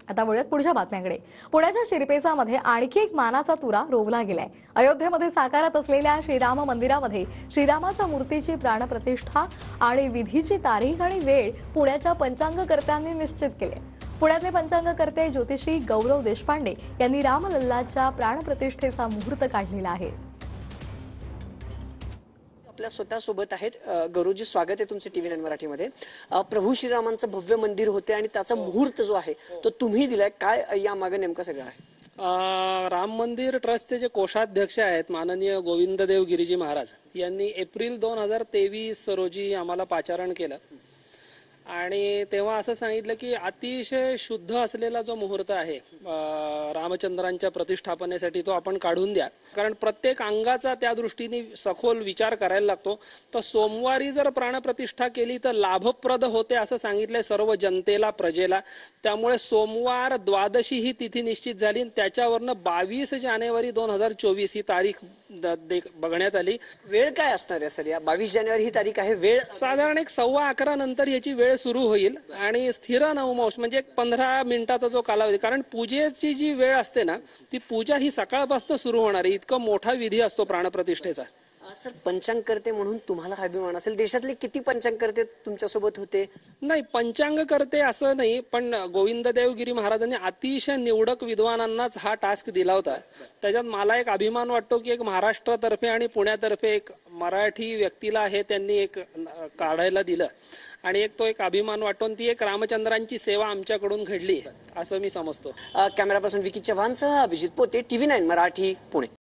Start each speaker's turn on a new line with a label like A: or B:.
A: आता वळूयात पुढच्या बातम्यांकडे। पुण्याच्या शिरपेचामध्ये आणखी एक मानाचा तुरा रोवला गेलाय। अयोध्येमध्ये साकारत असलेल्या श्रीराम मंदिरामध्ये श्रीरामाच्या मूर्तीची प्राणप्रतिष्ठा आणि विधीची तारीख आणि वेळ पुण्याच्या पंचांगकर्त्यांनी निश्चित केली। पुण्यातले पंचांगकर्ते ज्योतिषी गौरव देशपांडे यांनी रामलल्लाच्या प्राणप्रतिष्ठेचा मुहूर्त काढलेला आहे।
B: आपल्या स्वतः सोबत आहेत गौरवजी, स्वागत आहे तुमचे टीव्ही 9 मराठीमध्ये। प्रभू श्रीरामांचं भव्य मंदिर होते आणि त्याचा मुहूर्त जो आहे तो तुम्ही दिलाय, काय या मागे नेमकं सगळं आहे?
C: राम मंदिर ट्रस्टचे जे कोषाध्यक्ष आहेत माननीय गोविंददेव गिरीजी महाराज यांनी एप्रिल 2023 रोजी आम्हाला पाचारण केलं आणि तेव्हा असं सांगितलं की अतिशय शुद्ध असलेला जो मुहूर्त आहे रामचंद्रांच्या प्रतिष्ठापनेसाठी तो आपण काढून द्या, कारण प्रत्येक अंगाचा त्या दृष्टीने सखोल विचार करायला लागतो। तर सोमवारी जर प्राणप्रतिष्ठा केली तर लाभप्रद होते असं सांगितलंय सर्व जनतेला, प्रजेला। त्यामुळे सोमवार द्वादशी ही तिथी निश्चित झाली। त्याच्यावरनं 22 जानेवारी 2024 ही तारीख बघण्यात आली।
B: वेळ काय असणार आहे सर? या 22 जानेवारी ही तारीख आहे, वेळ
C: साधारण 11:15 नंतर याची वेळ सुरू होईल आणि स्थिर नवमांश म्हणजे 15 मिनिटाचा जो कालावधी, कारण पूजेची जी वेळ असते ना ती पूजा ही सकाळपासून सुरू होणार आहे। इतका मोठा विधी असतो प्राणप्रतिष्ठेचा।
B: सर, पंचांगकर्ते म्हणून तुम्हाला अभिमान असेल, देशातले किती पंचांगकर्ते तुमच्यासोबत होते?
C: नाही, पंचांगकर्ते असं नाही, पण गोविंददेव गिरी महाराजांनी अतिशय निवडक विद्वानांनाच हा टास्क दिला होता। त्याच्यात मला एक अभिमान वाटतो की एक महाराष्ट्रातर्फे आणि पुण्यातर्फे एक मराठी व्यक्तीला हे त्यांनी एक काढायला दिलं आणि एक अभिमान वाटतो। ती एक रामचंद्रांची सेवा आमच्याकडून घडली असं मी समजतो।
B: कॅमेरा पर्सन विकी चव्हाणसह अभिजित पोते, टीव्ही 9 मराठी, पुणे।